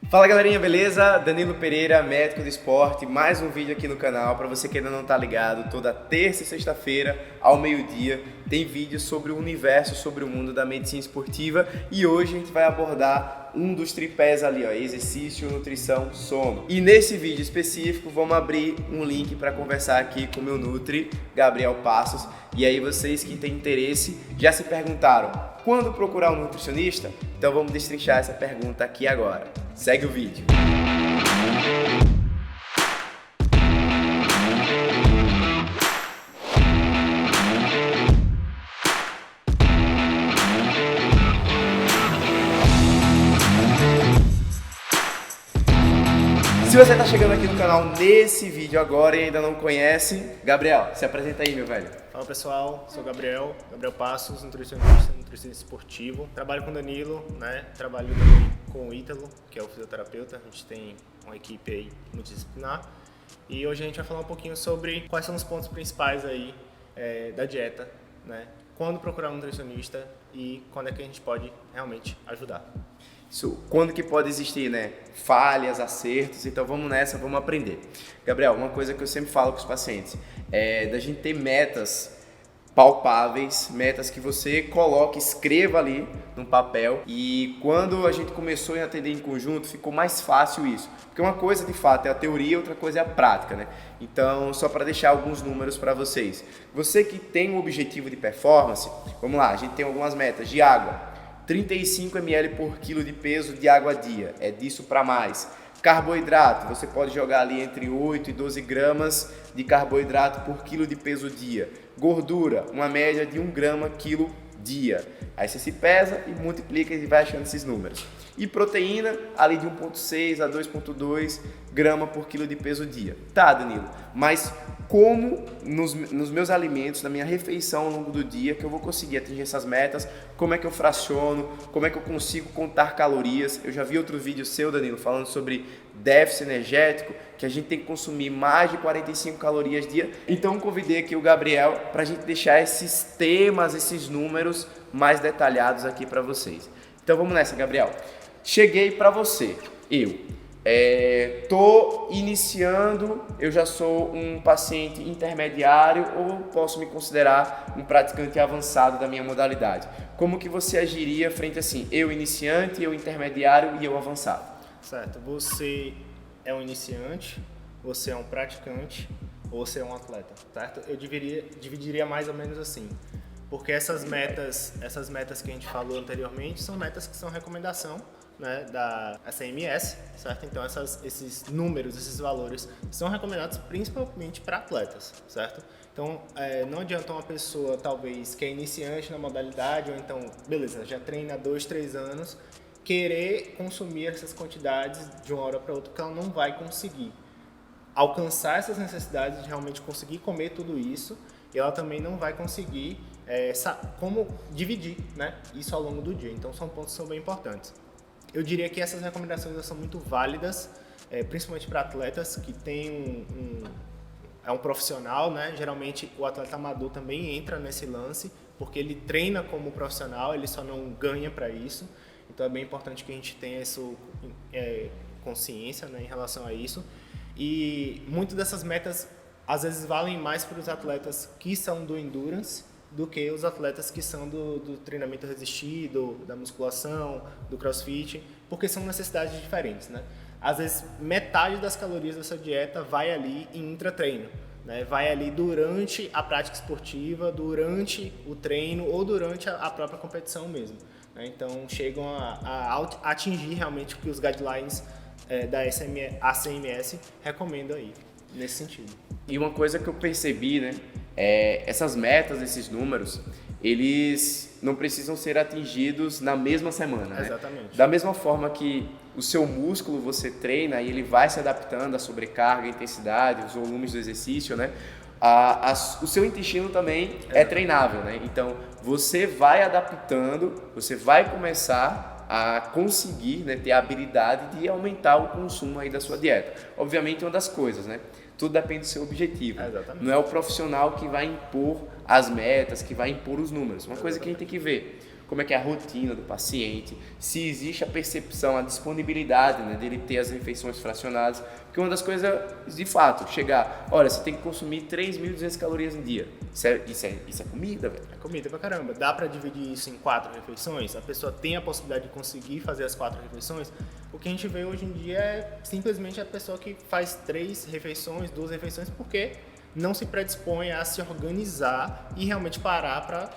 Fala galerinha, beleza? Danilo Pereira, médico do esporte, mais um vídeo aqui no canal. Para você que ainda não tá ligado, toda terça e sexta-feira ao meio-dia tem vídeo sobre o universo, sobre o mundo da medicina esportiva, e hoje a gente vai abordar um dos tripés ali, ó, exercício, nutrição, sono. E nesse vídeo específico vamos abrir um link para conversar aqui com o meu Nutri, Gabriel Passos. E aí vocês que têm interesse já se perguntaram quando procurar um nutricionista? Então vamos destrinchar essa pergunta aqui agora. Segue o vídeo. Se você está chegando aqui no canal nesse vídeo agora e ainda não conhece, Gabriel, se apresenta aí, meu velho. Fala pessoal, sou Gabriel Passos, nutricionista esportivo. Trabalho com o Danilo, né? Trabalho também com o Ítalo, que é o fisioterapeuta. A gente tem uma equipe aí multidisciplinar. E hoje a gente vai falar um pouquinho sobre quais são os pontos principais aí da dieta, né? Quando procurar um nutricionista e quando é que a gente pode realmente ajudar. Isso, quando que pode existir, né? Falhas, acertos, então vamos nessa, vamos aprender. Gabriel, uma coisa que eu sempre falo com os pacientes é da gente ter metas palpáveis, metas que você coloque, escreva ali no papel, e quando a gente começou a atender em conjunto ficou mais fácil isso, porque uma coisa de fato é a teoria, outra coisa é a prática, né? Então, só para deixar alguns números para vocês. Você que tem um objetivo de performance, vamos lá, a gente tem algumas metas de água. 35 ml por quilo de peso de água a dia, é disso para mais. Carboidrato, você pode jogar ali entre 8 e 12 gramas de carboidrato por quilo de peso dia. Gordura, uma média de 1 grama quilo dia. Aí você se pesa e multiplica e vai achando esses números. E proteína, ali de 1,6 a 2,2 grama por quilo de peso dia. Tá, Danilo, mas como nos meus alimentos, na minha refeição ao longo do dia, que eu vou conseguir atingir essas metas? Como é que eu fraciono? Como é que eu consigo contar calorias? Eu já vi outro vídeo seu, Danilo, falando sobre déficit energético, que a gente tem que consumir mais de 45 calorias dia. Então convidei aqui o Gabriel para a gente deixar esses temas, esses números mais detalhados aqui para vocês. Então vamos nessa, Gabriel. Cheguei para você, tô iniciando, eu já sou um paciente intermediário ou posso me considerar um praticante avançado da minha modalidade. Como que você agiria frente assim, eu iniciante, eu intermediário e eu avançado? Certo, você é um iniciante, você é um praticante ou você é um atleta, certo? Eu dividiria mais ou menos assim. Porque essas metas que a gente falou anteriormente são metas que são recomendação, né, da ACMS, certo? Então esses números, esses valores são recomendados principalmente para atletas, certo? Então não adianta uma pessoa talvez que é iniciante na modalidade ou então, beleza, já treina há 2, 3 anos, querer consumir essas quantidades de uma hora para outra, porque ela não vai conseguir alcançar essas necessidades de realmente conseguir comer tudo isso, e ela também não vai conseguir como dividir, né, isso ao longo do dia. Então são pontos que são bem importantes. Eu diria que essas recomendações são muito válidas, principalmente para atletas que têm um profissional, né? Geralmente o atleta amador também entra nesse lance, porque ele treina como profissional, ele só não ganha para isso. Então é bem importante que a gente tenha essa consciência, né, em relação a isso. E muitas dessas metas às vezes valem mais para os atletas que são do endurance do que os atletas que são do treinamento resistido, da musculação, do crossfit, porque são necessidades diferentes, né? Às vezes, metade das calorias dessa dieta vai ali em intratreino, né? Vai ali durante a prática esportiva, durante o treino ou durante a própria competição mesmo, né? Então, chegam a atingir realmente o que os guidelines da ACMS recomendam aí, nesse sentido. E uma coisa que eu percebi, né? Essas metas, esses números, eles não precisam ser atingidos na mesma semana, né? Exatamente. Da mesma forma que o seu músculo você treina e ele vai se adaptando à sobrecarga, à intensidade, os volumes do exercício, né? O seu intestino também é treinável, né? Então você vai adaptando, você vai começar a conseguir, né, ter a habilidade de aumentar o consumo aí da sua dieta. Obviamente uma das coisas, né? Tudo depende do seu objetivo. Exatamente. Não é o profissional que vai impor as metas, que vai impor os números. Uma coisa que a gente tem que ver. como é que é a rotina do paciente, se existe a percepção, a disponibilidade, né, dele ter as refeições fracionadas. Porque uma das coisas, de fato, chegar, olha, você tem que consumir 3.200 calorias no dia. Isso é comida, velho. É comida pra caramba. Dá pra dividir isso em 4 refeições? A pessoa tem a possibilidade de conseguir fazer as 4 refeições? O que a gente vê hoje em dia é simplesmente a pessoa que faz 3 refeições, 2 refeições, porque não se predispõe a se organizar e realmente parar para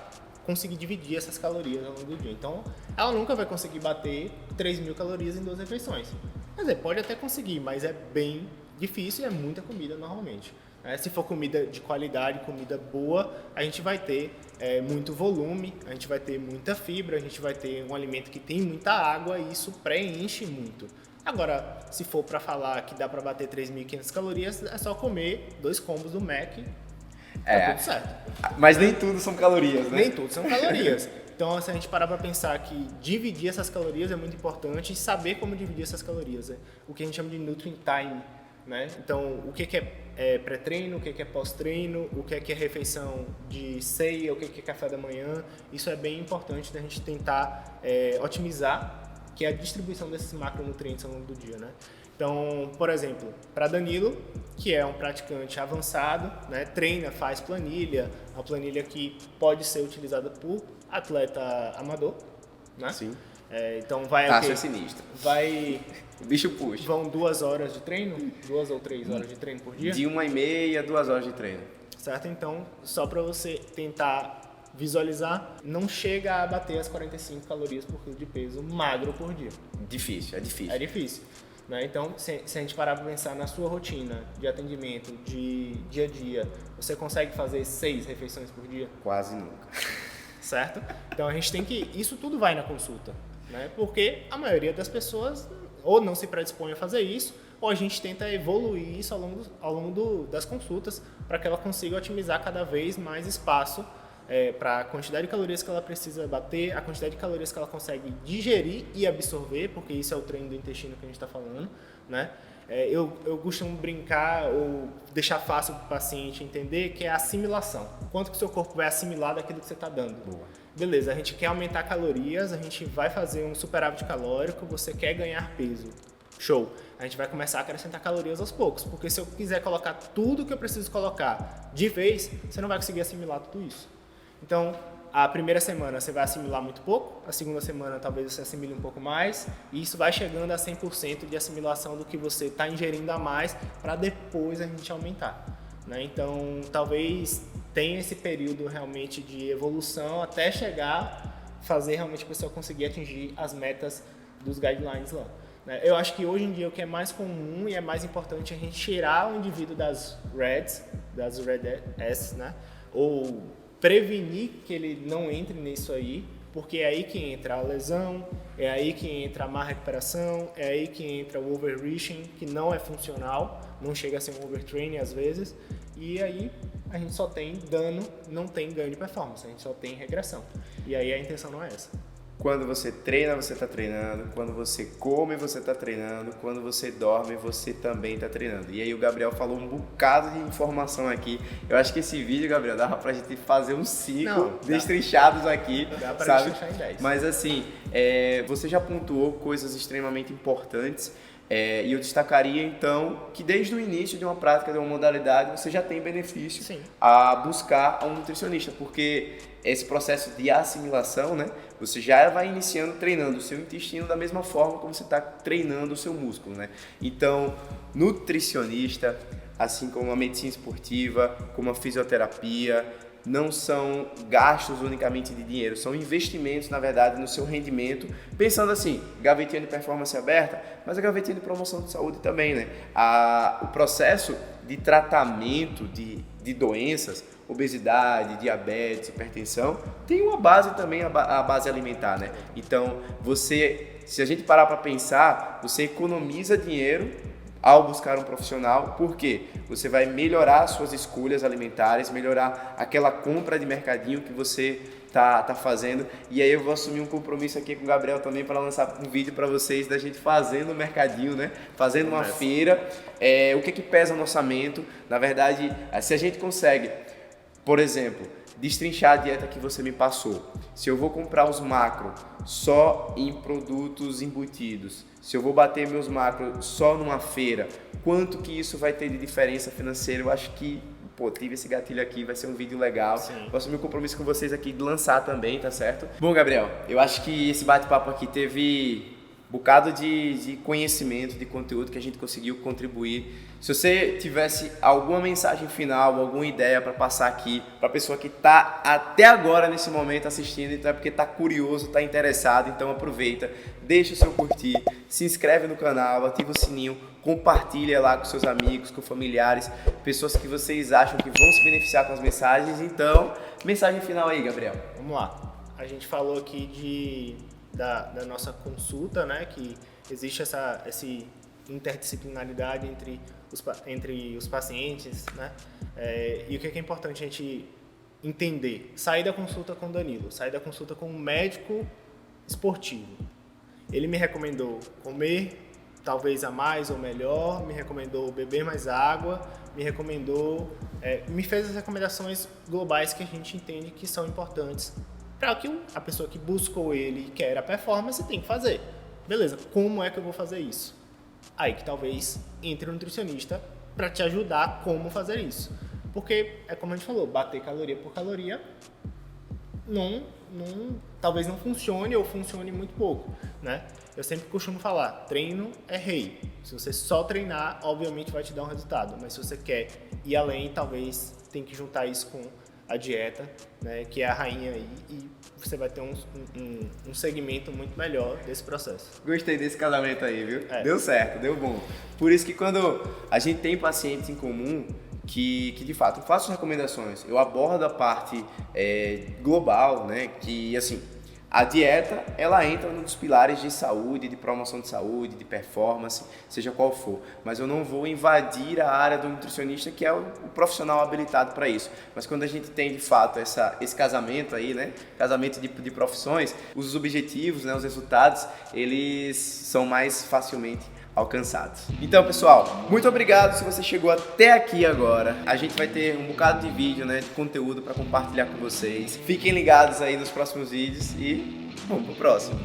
conseguir dividir essas calorias ao longo do dia. Então, ela nunca vai conseguir bater 3.000 calorias em 2 refeições. Quer dizer, pode até conseguir, mas é bem difícil e é muita comida normalmente. Se for comida de qualidade, comida boa, a gente vai ter muito volume, a gente vai ter muita fibra, a gente vai ter um alimento que tem muita água e isso preenche muito. Agora, se for para falar que dá para bater 3.500 calorias, é só comer 2 combos do Mac, tá tudo certo. Mas nem tudo são calorias, né? Nem tudo são calorias. Então, se a gente parar para pensar que dividir essas calorias é muito importante e saber como dividir essas calorias, o que a gente chama de nutrient time, né? Então, o que é pré-treino, o que é pós-treino, o que é refeição de ceia, o que é café da manhã, isso é bem importante da gente tentar otimizar, que é a distribuição desses macronutrientes ao longo do dia, né? Então, por exemplo, para Danilo, que é um praticante avançado, né, treina, faz planilha, uma planilha que pode ser utilizada por atleta amador, né? Sim. Então vai Taxa sinistra. O bicho puxa. Vão 2 horas de treino, 2 ou 3 horas de treino por dia? De 1h30 a 2 horas de treino. Certo? Então, só para você tentar visualizar, não chega a bater as 45 calorias por quilo de peso magro por dia. Difícil, é difícil. É difícil. Né? Então, se a gente parar para pensar na sua rotina de atendimento, de dia a dia, você consegue fazer 6 refeições por dia? Quase nunca. Certo? Então, a gente tem que... Isso tudo vai na consulta, né? Porque a maioria das pessoas ou não se predispõe a fazer isso, ou a gente tenta evoluir isso ao longo das consultas para que ela consiga otimizar cada vez mais espaço para a quantidade de calorias que ela precisa bater, a quantidade de calorias que ela consegue digerir e absorver, porque isso é o treino do intestino que a gente está falando, né? Eu costumo brincar ou deixar fácil para o paciente entender que é a assimilação. Quanto que o seu corpo vai assimilar daquilo que você está dando. Boa. Beleza, a gente quer aumentar calorias, a gente vai fazer um superávit calórico, você quer ganhar peso. Show. A gente vai começar a acrescentar calorias aos poucos, porque se eu quiser colocar tudo que eu preciso colocar de vez, você não vai conseguir assimilar tudo isso. Então, a primeira semana você vai assimilar muito pouco, a segunda semana talvez você assimile um pouco mais, e isso vai chegando a 100% de assimilação do que você está ingerindo a mais, para depois a gente aumentar, né? Então, talvez tenha esse período realmente de evolução até chegar, fazer realmente a pessoa conseguir atingir as metas dos guidelines lá. Eu acho que hoje em dia o que é mais comum e é mais importante é a gente tirar o indivíduo das Red S, né? Ou prevenir que ele não entre nisso aí, porque é aí que entra a lesão, é aí que entra a má recuperação, é aí que entra o overreaching, que não é funcional, não chega a ser um overtraining às vezes, e aí a gente só tem dano, não tem ganho de performance, a gente só tem regressão. E aí a intenção não é essa. Quando você treina, você está treinando. Quando você come, você está treinando. Quando você dorme, você também está treinando. E aí o Gabriel falou um bocado de informação aqui. Eu acho que esse vídeo, Gabriel, dava pra gente fazer uns 5 destrinchados aqui. Dá pra sabe? destrinchar em 10. Mas assim, você já pontuou coisas extremamente importantes. E eu destacaria então que desde o início de uma prática, de uma modalidade, você já tem benefício Sim. a buscar um nutricionista, porque esse processo de assimilação, né, você já vai iniciando treinando o seu intestino da mesma forma como você está treinando o seu músculo, né? Então, nutricionista, assim como a medicina esportiva, como a fisioterapia, não são gastos unicamente de dinheiro, são investimentos, na verdade, no seu rendimento, pensando assim, gavetinha de performance aberta, mas a gavetinha de promoção de saúde também, né? O processo de tratamento de doenças, obesidade, diabetes, hipertensão, tem uma base também, a base alimentar, né? Então, se a gente parar para pensar, você economiza dinheiro ao buscar um profissional, porque você vai melhorar suas escolhas alimentares, melhorar aquela compra de mercadinho que você tá fazendo. E aí eu vou assumir um compromisso aqui com o Gabriel também para lançar um vídeo para vocês da gente fazendo o mercadinho, né? Fazendo uma feira. O que pesa no orçamento? Na verdade, se a gente consegue, por exemplo, destrinchar a dieta que você me passou. Se eu vou comprar os macros só em produtos embutidos, se eu vou bater meus macros só numa feira, quanto que isso vai ter de diferença financeira? Eu acho que, tive esse gatilho aqui, vai ser um vídeo legal. Vou assumir o compromisso com vocês aqui de lançar também, tá certo? Bom, Gabriel, eu acho que esse bate-papo aqui teve um bocado de conhecimento, de conteúdo que a gente conseguiu contribuir. Se você tivesse alguma mensagem final, alguma ideia para passar aqui para a pessoa que está até agora nesse momento assistindo, então é porque está curioso, está interessado, então aproveita, deixa o seu curtir, se inscreve no canal, ativa o sininho, compartilha lá com seus amigos, com familiares, pessoas que vocês acham que vão se beneficiar com as mensagens. Então, mensagem final aí, Gabriel. Vamos lá. A gente falou aqui da nossa consulta, né, que existe essa interdisciplinaridade entre os pacientes, né, e o que é importante a gente entender? Sair da consulta com o Danilo, sair da consulta com um médico esportivo. Ele me recomendou comer talvez a mais ou melhor, me recomendou beber mais água, me fez as recomendações globais que a gente entende que são importantes para que a pessoa que buscou ele e quer a performance tem que fazer. Beleza, como é que eu vou fazer isso? Aí que talvez entre um nutricionista para te ajudar como fazer isso. Porque, é como a gente falou, bater caloria por caloria talvez não funcione ou funcione muito pouco, né? Eu sempre costumo falar, treino é rei. Se você só treinar, obviamente vai te dar um resultado. Mas se você quer ir além, talvez tem que juntar isso com a dieta, né, que é a rainha aí, e você vai ter um segmento muito melhor desse processo. Gostei desse casamento aí, viu? Deu certo, deu bom. Por isso que quando a gente tem pacientes em comum, que de fato eu faço recomendações, eu abordo a parte global, né, que assim, a dieta, ela entra nos pilares de saúde, de promoção de saúde, de performance, seja qual for. Mas eu não vou invadir a área do nutricionista, que é o profissional habilitado para isso. Mas quando a gente tem, de fato, esse casamento aí, né? Casamento de profissões, os objetivos, né? Os resultados, eles são mais facilmente alcançados. Então, pessoal, muito obrigado se você chegou até aqui agora. A gente vai ter um bocado de vídeo, né, de conteúdo para compartilhar com vocês. Fiquem ligados aí nos próximos vídeos e vamos pro próximo.